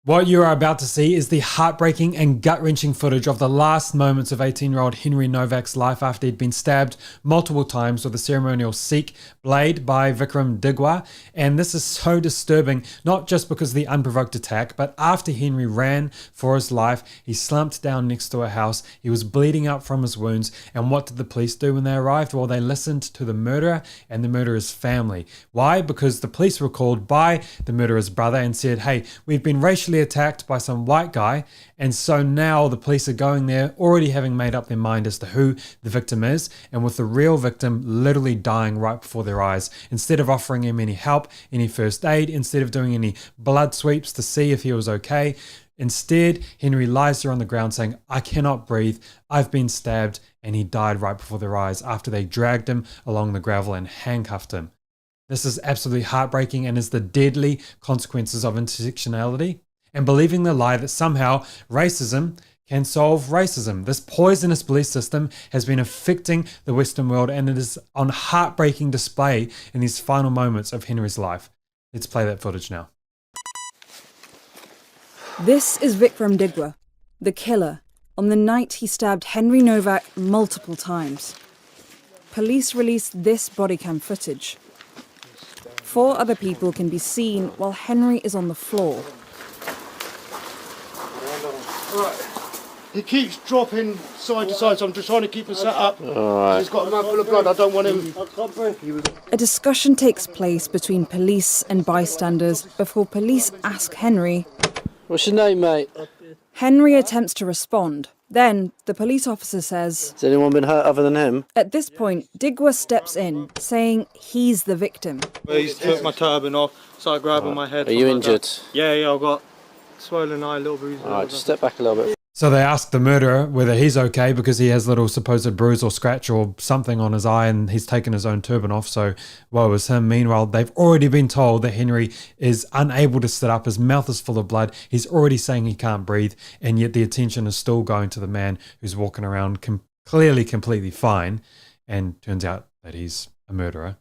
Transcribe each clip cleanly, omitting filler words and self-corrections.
What you are about to see is the heartbreaking and gut-wrenching footage of the last moments of 18-year-old Henry Nowak's life after he'd been stabbed multiple times with a ceremonial Sikh blade by Vickrum Digwa. And this is so disturbing, not just because of the unprovoked attack, but after Henry ran for his life, he slumped down next to a house. He was bleeding out from his wounds. And what did the police do when they arrived? Well, they listened to the murderer and the murderer's family. Why? Because the police were called by the murderer's brother and said, hey, we've been racially attacked by some white guy, and so now the police are going there already having made up their mind as to who the victim is, and with the real victim literally dying right before their eyes. Instead of offering him any help, any first aid, instead of doing any blood sweeps to see if he was okay, instead Henry lies there on the ground saying, I cannot breathe, I've been stabbed, and he died right before their eyes after they dragged him along the gravel and handcuffed him. This is absolutely heartbreaking and is the deadly consequences of intersectionality and believing the lie that somehow racism can solve racism. This poisonous belief system has been affecting the Western world, and it is on heartbreaking display in these final moments of Henry's life. Let's play that footage now. This is Vickrum Digwa, the killer, on the night he stabbed Henry Nowak multiple times. Police released this body cam footage. 4 other people can be seen while Henry is on the floor. Right. He keeps dropping side to side, so I'm just trying to keep him set up. Right. He's got a mouthful of blood, I don't want him... A discussion takes place between police and bystanders before police ask Henry... What's your name, mate? Henry attempts to respond. Then, the police officer says... Has anyone been hurt other than him? At this point, Digwa steps in, saying he's the victim. He's took my turban off, started grabbing my head. Are you injured? Yeah, I've got swollen eye, a little bruise. Alright, just step back a little bit. So they ask the murderer whether he's okay because he has a little supposed bruise or scratch or something on his eye, and he's taken his own turban off, so woe is him. Meanwhile, they've already been told that Henry is unable to sit up, his mouth is full of blood, he's already saying he can't breathe, and yet the attention is still going to the man who's walking around clearly completely fine, and turns out that he's a murderer.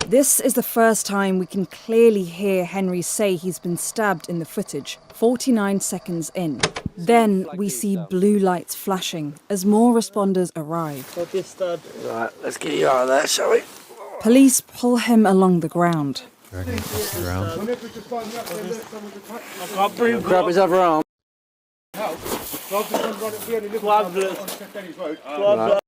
This is the first time we can clearly hear Henry say he's been stabbed in the footage, 49 seconds in. Then we see blue lights flashing as more responders arrive. Right, let's get you out of there, shall we? Police pull him along the ground. Dragging him across the ground. Grab his other arm. Right.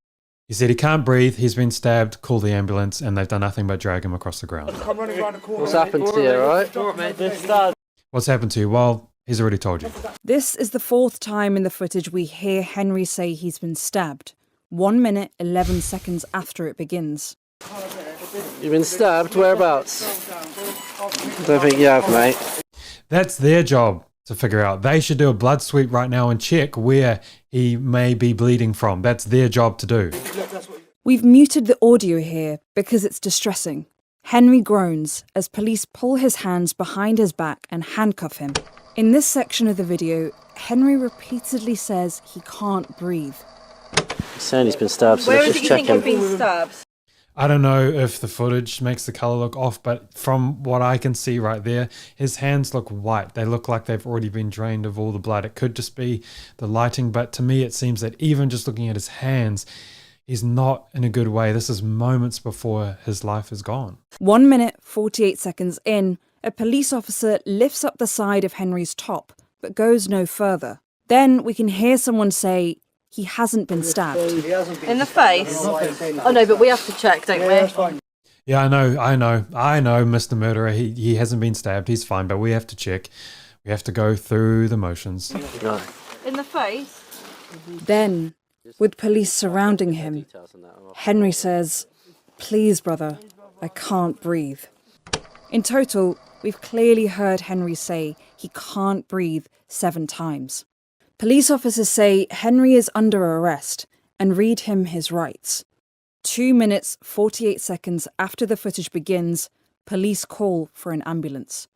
He said he can't breathe, he's been stabbed, call the ambulance, and they've done nothing but drag him across the ground. What's happened to you, right? What's happened to you? Well, he's already told you. This is the 4th time in the footage we hear Henry say he's been stabbed, 1 minute, 11 seconds after it begins. You've been stabbed? Whereabouts? I don't think you have, mate. That's their job to figure out. They should do a blood sweep right now and check where he may be bleeding from. That's their job to do. We've muted the audio here because it's distressing. Henry groans as police pull his hands behind his back and handcuff him. In this section of the video, Henry repeatedly says he can't breathe. He's saying he's been stabbed, so let's just check him. been stabbed? I don't know if the footage makes the color look off, but from what I can see right there, his hands look white. They look like they've already been drained of all the blood. It could just be the lighting, but to me it seems that even just looking at his hands, he's not in a good way. This is moments before his life is gone. 1 minute, 48 seconds in, a police officer lifts up the side of Henry's top, but goes no further. Then we can hear someone say, he hasn't been stabbed. In the face? Oh no, but we have to check, don't we? Yeah, I know, Mr. Murderer, he hasn't been stabbed, he's fine, but we have to check. We have to go through the motions. In the face? Then, with police surrounding him, Henry says, please, brother, I can't breathe. In total, we've clearly heard Henry say he can't breathe 7 times. Police officers say Henry is under arrest and read him his rights. 2 minutes, 48 seconds after the footage begins, police call for an ambulance.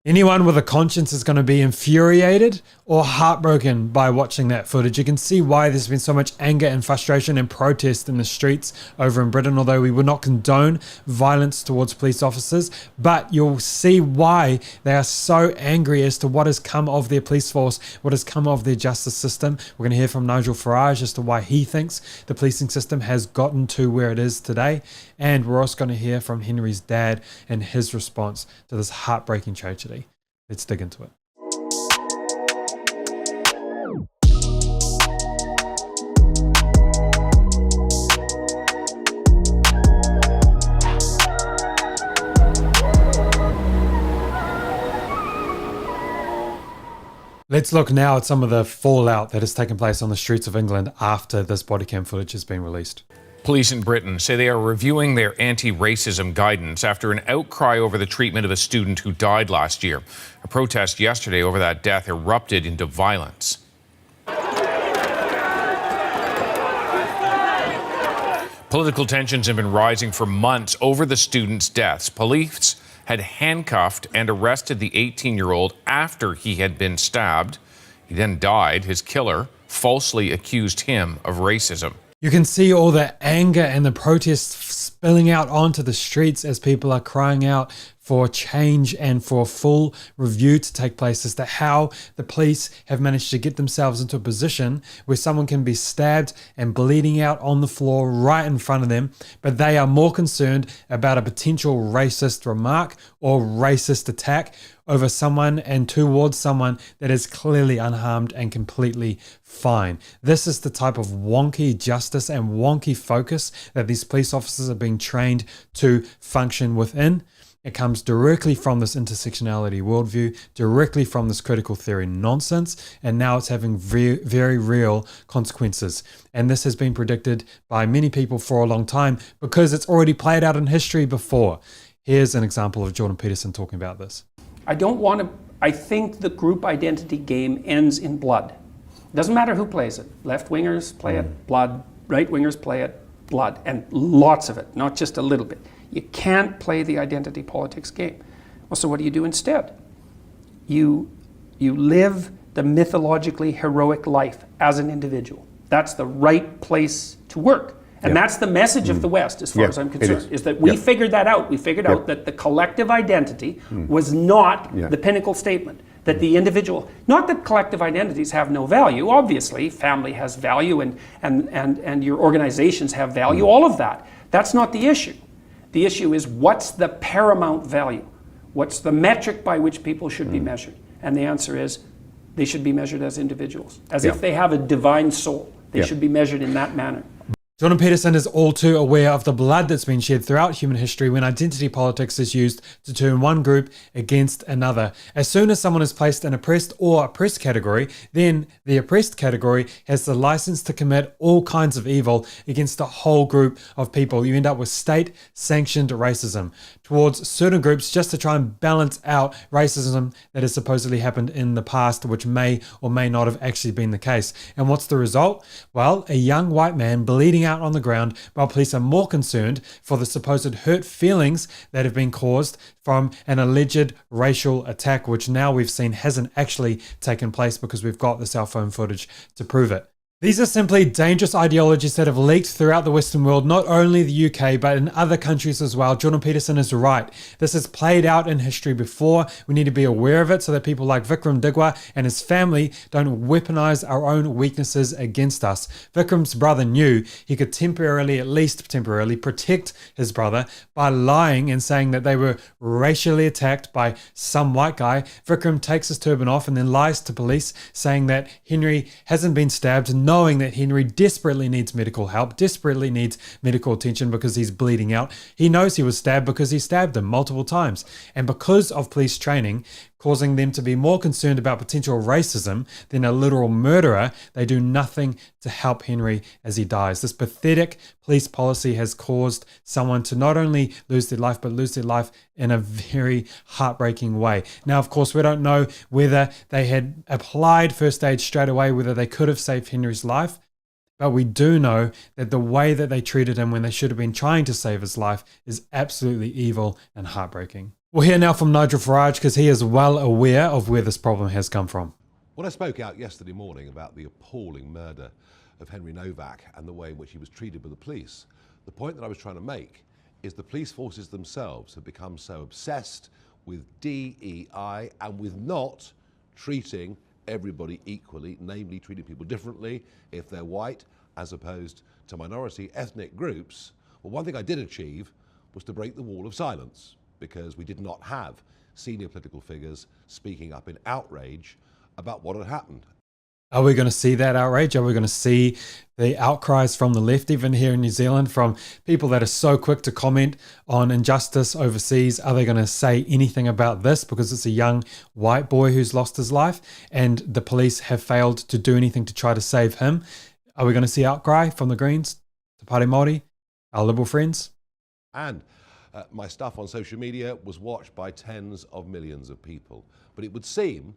Anyone with a conscience is going to be infuriated or heartbroken by watching that footage. You can see why there's been so much anger and frustration and protest in the streets over in Britain, although we would not condone violence towards police officers. But you'll see why they are so angry as to what has come of their police force, what has come of their justice system. We're going to hear from Nigel Farage as to why he thinks the policing system has gotten to where it is today. And we're also going to hear from Henry's dad and his response to this heartbreaking tragedy. Let's dig into it. Let's look now at some of the fallout that has taken place on the streets of England after this body cam footage has been released. Police in Britain say they are reviewing their anti-racism guidance after an outcry over the treatment of a student who died last year. A protest yesterday over that death erupted into violence. Political tensions have been rising for months over the student's deaths. Police had handcuffed and arrested the 18-year-old after he had been stabbed. He then died. His killer falsely accused him of racism. You can see all the anger and the protests spilling out onto the streets as people are crying out for change and for a full review to take place as to how the police have managed to get themselves into a position where someone can be stabbed and bleeding out on the floor right in front of them, but they are more concerned about a potential racist remark or racist attack over someone and towards someone that is clearly unharmed and completely fine. This is the type of wonky justice and wonky focus that these police officers are being trained to function within. It comes directly from this intersectionality worldview, directly from this critical theory nonsense, and now it's having very real consequences. And this has been predicted by many people for a long time because it's already played out in history before. Here's an example of Jordan Peterson talking about this. I think the group identity game ends in blood. Doesn't matter who plays it. Left-wingers play it, blood. Right-wingers play it, blood. And lots of it, not just a little bit. You can't play the identity politics game. Well, so what do you do instead? You live the mythologically heroic life as an individual. That's the right place to work. And that's the message of the West, as far as I'm concerned, is that we figured that out. We figured out that the collective identity was not the pinnacle statement. That the individual, not that collective identities have no value, obviously, family has value and your organizations have value, all of that. That's not the issue. The issue is what's the paramount value? What's the metric by which people should be measured? And the answer is they should be measured as individuals, as if they have a divine soul. They should be measured in that manner. Jordan Peterson is all too aware of the blood that's been shed throughout human history when identity politics is used to turn one group against another. As soon as someone is placed in oppressed or oppressed category, then the oppressed category has the license to commit all kinds of evil against a whole group of people. You end up with state-sanctioned racism towards certain groups just to try and balance out racism that has supposedly happened in the past, which may or may not have actually been the case. And what's the result? Well, a young white man bleeding out on the ground while police are more concerned for the supposed hurt feelings that have been caused from an alleged racial attack, which now we've seen hasn't actually taken place because we've got the cell phone footage to prove it. These are simply dangerous ideologies that have leaked throughout the Western world, not only the UK, but in other countries as well. Jordan Peterson is right. This has played out in history before. We need to be aware of it so that people like Vickrum Digwa and his family don't weaponize our own weaknesses against us. Vikram's brother knew he could at least temporarily, protect his brother by lying and saying that they were racially attacked by some white guy. Vickram takes his turban off and then lies to police, saying that Henry hasn't been stabbed, knowing that Henry desperately needs medical help, desperately needs medical attention because he's bleeding out. He knows he was stabbed because he stabbed him multiple times. And because of police training, causing them to be more concerned about potential racism than a literal murderer, they do nothing to help Henry as he dies. This pathetic police policy has caused someone to not only lose their life, but lose their life in a very heartbreaking way. Now, of course, we don't know whether they had applied first aid straight away, whether they could have saved Henry's life, but we do know that the way that they treated him when they should have been trying to save his life is absolutely evil and heartbreaking. We'll hear now from Nigel Farage because he is well aware of where this problem has come from. When I spoke out yesterday morning about the appalling murder of Henry Nowak and the way in which he was treated by the police, the point that I was trying to make is the police forces themselves have become so obsessed with DEI and with not treating everybody equally, namely treating people differently if they're white as opposed to minority ethnic groups. Well, one thing I did achieve was to break the wall of silence, because we did not have senior political figures speaking up in outrage about what had happened. Are we going to see that outrage? Are we going to see the outcries from the left, even here in New Zealand, from people that are so quick to comment on injustice overseas? Are they going to say anything about this because it's a young white boy who's lost his life and the police have failed to do anything to try to save him? Are we going to see outcry from the Greens, the Party Māori, our Liberal friends? And my stuff on social media was watched by tens of millions of people. But it would seem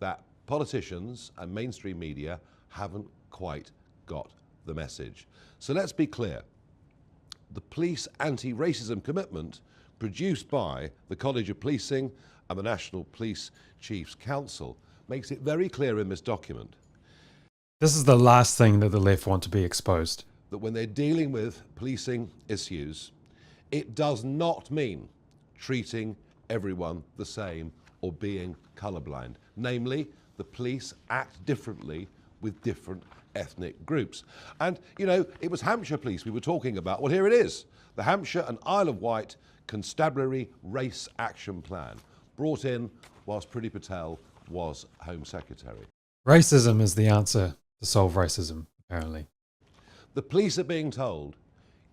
that politicians and mainstream media haven't quite got the message. So let's be clear. The police anti-racism commitment produced by the College of Policing and the National Police Chiefs Council makes it very clear in this document. This is the last thing that the left want to be exposed. That when they're dealing with policing issues, it does not mean treating everyone the same or being colourblind. Namely, the police act differently with different ethnic groups. And, you know, it was Hampshire Police we were talking about. Well, here it is. The Hampshire and Isle of Wight Constabulary Race Action Plan, brought in whilst Priti Patel was Home Secretary. Racism is the answer to solve racism, apparently. The police are being told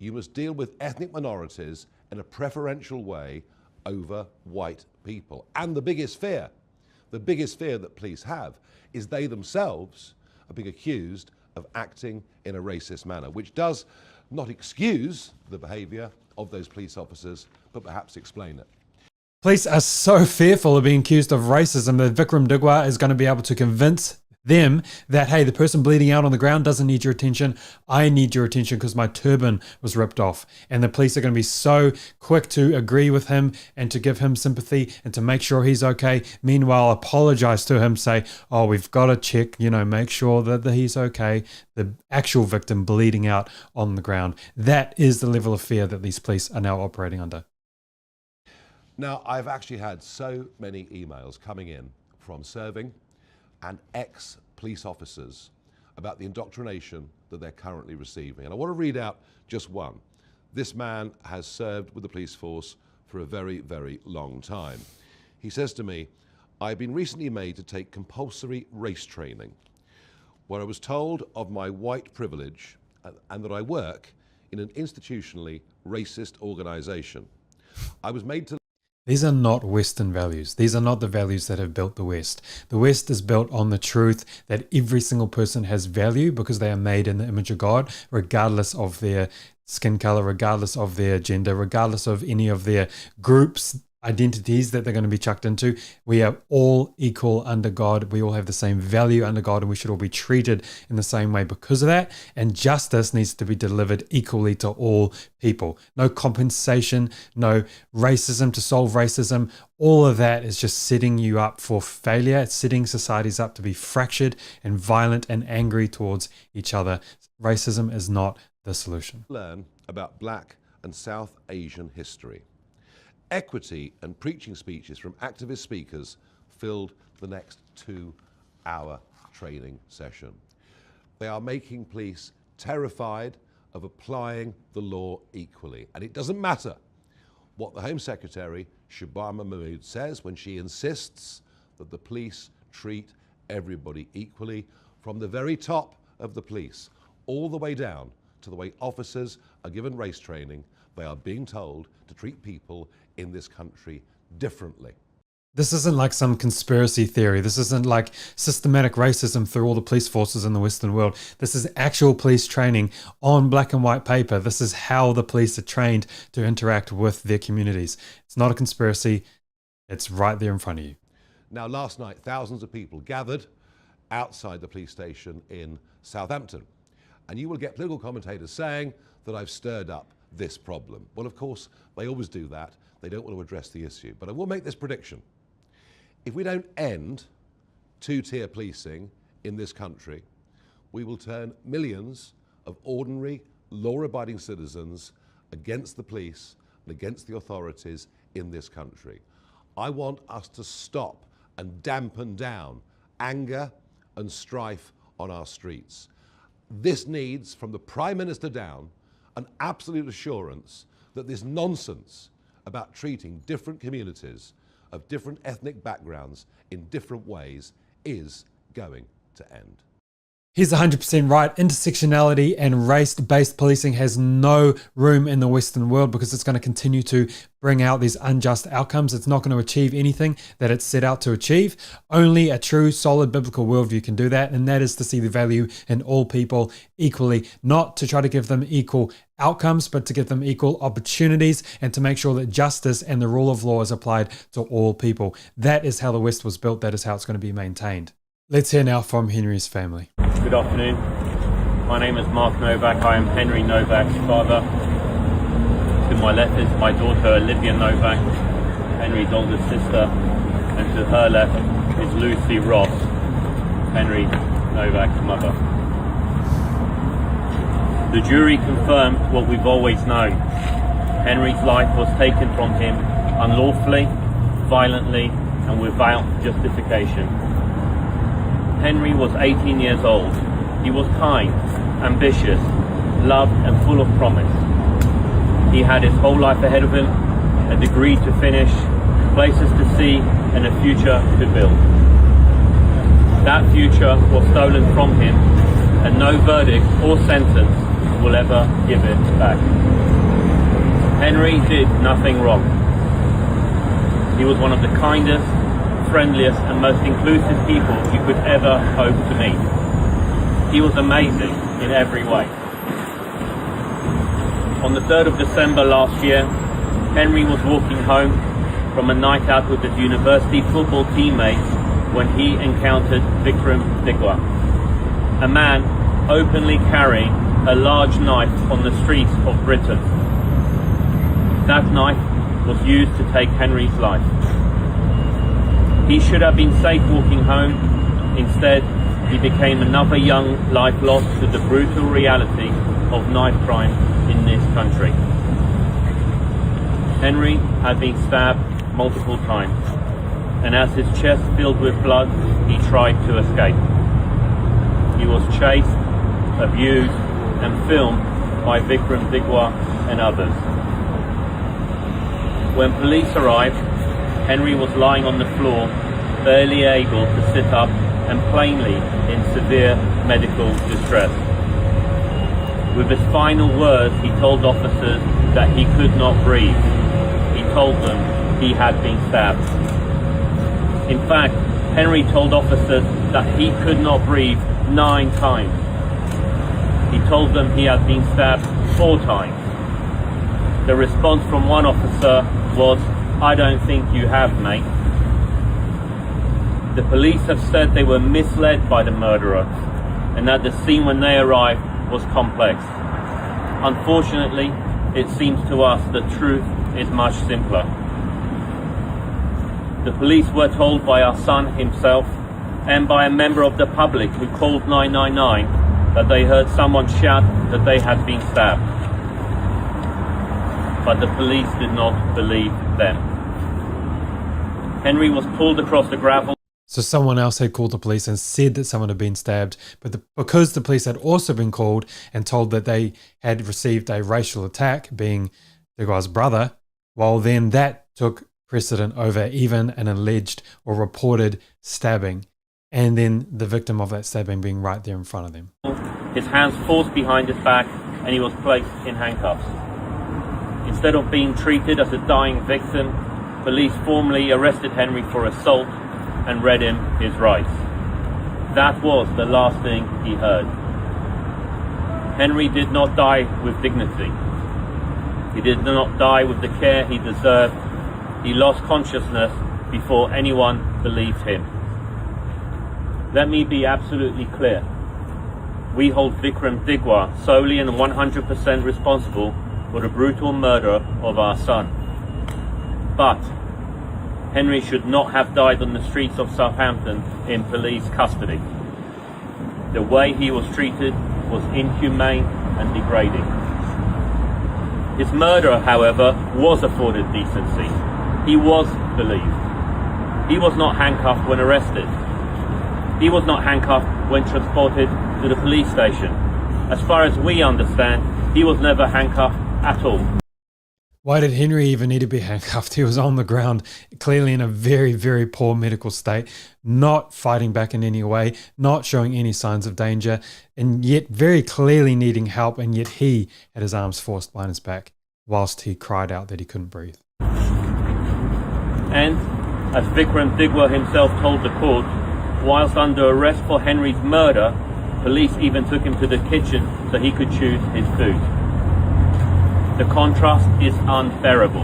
you must deal with ethnic minorities in a preferential way over white people. And the biggest fear that police have is they themselves are being accused of acting in a racist manner, which does not excuse the behaviour of those police officers, but perhaps explain it. Police are so fearful of being accused of racism that Vickrum Digwa is going to be able to convince them that, hey, the person bleeding out on the ground doesn't need your attention. I need your attention because my turban was ripped off. And the police are going to be so quick to agree with him and to give him sympathy and to make sure he's okay. Meanwhile, apologize to him, say, oh, we've got to check, make sure that he's okay. The actual victim bleeding out on the ground. That is the level of fear that these police are now operating under. Now, I've actually had so many emails coming in from serving and ex-police officers about the indoctrination that they're currently receiving. And I want to read out just one. This man has served with the police force for a very, very long time. He says to me, I've been recently made to take compulsory race training, where I was told of my white privilege and that I work in an institutionally racist organisation. I was made to... These are not Western values. These are not the values that have built the West. The West is built on the truth that every single person has value because they are made in the image of God, regardless of their skin color, regardless of their gender, regardless of any of their groups, identities that they're going to be chucked into. We are all equal under God. We all have the same value under God, and we should all be treated in the same way because of that. And justice needs to be delivered equally to all people. No compensation, no racism to solve racism. All of that is just setting you up for failure. It's setting societies up to be fractured and violent and angry towards each other. Racism is not the solution. Learn about Black and South Asian history. Equity and preaching speeches from activist speakers filled the next 2-hour training session. They are making police terrified of applying the law equally. And it doesn't matter what the Home Secretary, Shabana Mahmood, says when she insists that the police treat everybody equally, from the very top of the police all the way down to the way officers are given race training. They are being told to treat people in this country differently. This isn't like some conspiracy theory. This isn't like systematic racism through all the police forces in the Western world. This is actual police training on black and white paper. This is how the police are trained to interact with their communities. It's not a conspiracy. It's right there in front of you. Now, last night, thousands of people gathered outside the police station in Southampton. And you will get political commentators saying that I've stirred up this problem? Well, of course, they always do that. They don't want to address the issue. But I will make this prediction. If we don't end two-tier policing in this country, we will turn millions of ordinary, law-abiding citizens against the police and against the authorities in this country. I want us to stop and dampen down anger and strife on our streets. This needs, from the Prime Minister down, an absolute assurance that this nonsense about treating different communities of different ethnic backgrounds in different ways is going to end. He's 100% right. Intersectionality and race-based policing has no room in the Western world because it's going to continue to bring out these unjust outcomes. It's not going to achieve anything that it's set out to achieve. Only a true, solid biblical worldview can do that, and that is to see the value in all people equally, not to try to give them equal outcomes, but to give them equal opportunities and to make sure that justice and the rule of law is applied to all people. That is how the West was built. That is how it's going to be maintained. Let's hear now from Henry's family. Good afternoon. My name is Mark Nowak. I am Henry Nowak's father. To my left is my daughter Olivia Nowak, Henry's older sister, and to her left is Lucy Ross, Henry Nowak's mother. The jury confirmed what we've always known. Henry's life was taken from him unlawfully, violently, and without justification. Henry was 18 years old. He was kind, ambitious, loved and full of promise. He had his whole life ahead of him, a degree to finish, places to see and a future to build. That future was stolen from him and no verdict or sentence will ever give it back. Henry did nothing wrong. He was one of the kindest, friendliest and most inclusive people you could ever hope to meet. He was amazing in every way. On the 3rd of December last year, Henry was walking home from a night out with his university football teammates when he encountered Vickrum Digwa, a man openly carrying a large knife on the streets of Britain. That knife was used to take Henry's life. He should have been safe walking home. Instead, he became another young life lost to the brutal reality of knife crime in this country. Henry had been stabbed multiple times, and as his chest filled with blood, he tried to escape. He was chased, abused, and filmed by Vickrum Digwa and others. When police arrived, Henry was lying on the floor, barely able to sit up and plainly in severe medical distress. With his final words, he told officers that he could not breathe. He told them he had been stabbed. In fact, Henry told officers that he could not breathe 9 times. He told them he had been stabbed 4 times. The response from one officer was, "I don't think you have, mate." The police have said they were misled by the murderer and that the scene when they arrived was complex. Unfortunately, it seems to us the truth is much simpler. The police were told by our son himself and by a member of the public who called 999 that they heard someone shout that they had been stabbed. But the police did not believe them. Henry was pulled across the gravel. So someone else had called the police and said that someone had been stabbed, but because the police had also been called and told that they had received a racial attack, being Digwa's brother, well then that took precedent over even an alleged or reported stabbing, and then the victim of that stabbing being right there in front of them. His hands forced behind his back and he was placed in handcuffs. Instead of being treated as a dying victim, police formally arrested Henry for assault and read him his rights. That was the last thing he heard. Henry did not die with dignity. He did not die with the care he deserved. He lost consciousness before anyone believed him. Let me be absolutely clear. We hold Vickrum Digwa solely and 100% responsible for the brutal murder of our son. But Henry should not have died on the streets of Southampton in police custody. The way he was treated was inhumane and degrading. His murderer, however, was afforded decency. He was believed. He was not handcuffed when arrested. He was not handcuffed when transported to the police station. As far as we understand, he was never handcuffed at all. Why did Henry even need to be handcuffed? He was on the ground, clearly in a very, very poor medical state, not fighting back in any way, not showing any signs of danger, and yet very clearly needing help, and yet he had his arms forced behind his back whilst he cried out that he couldn't breathe. And, as Vickrum Digwa himself told the court, whilst under arrest for Henry's murder, police even took him to the kitchen so he could choose his food. The contrast is unbearable.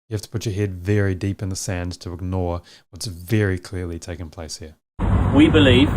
You have to put your head very deep in the sand to ignore what's very clearly taken place here. We believe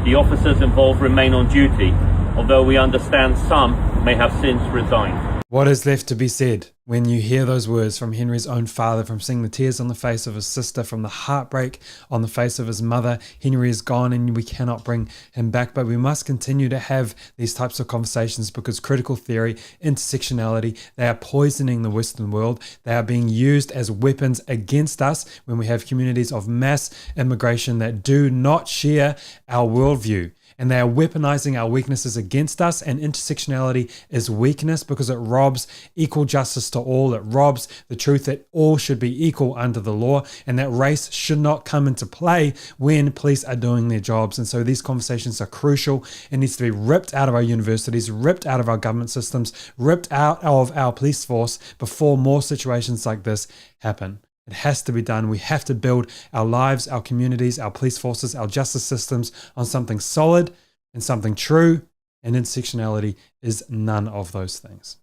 the officers involved remain on duty, although we understand some may have since resigned. What is left to be said when you hear those words from Henry's own father, from seeing the tears on the face of his sister, from the heartbreak on the face of his mother? Henry is gone and we cannot bring him back, but we must continue to have these types of conversations because critical theory, intersectionality, they are poisoning the Western world. They are being used as weapons against us when we have communities of mass immigration that do not share our worldview. And they are weaponizing our weaknesses against us, and intersectionality is weakness because it robs equal justice to all. It robs the truth that all should be equal under the law, and that race should not come into play when police are doing their jobs. And so these conversations are crucial. It needs to be ripped out of our universities, ripped out of our government systems, ripped out of our police force before more situations like this happen. It has to be done. We have to build our lives, our communities, our police forces, our justice systems on something solid and something true. And intersectionality is none of those things.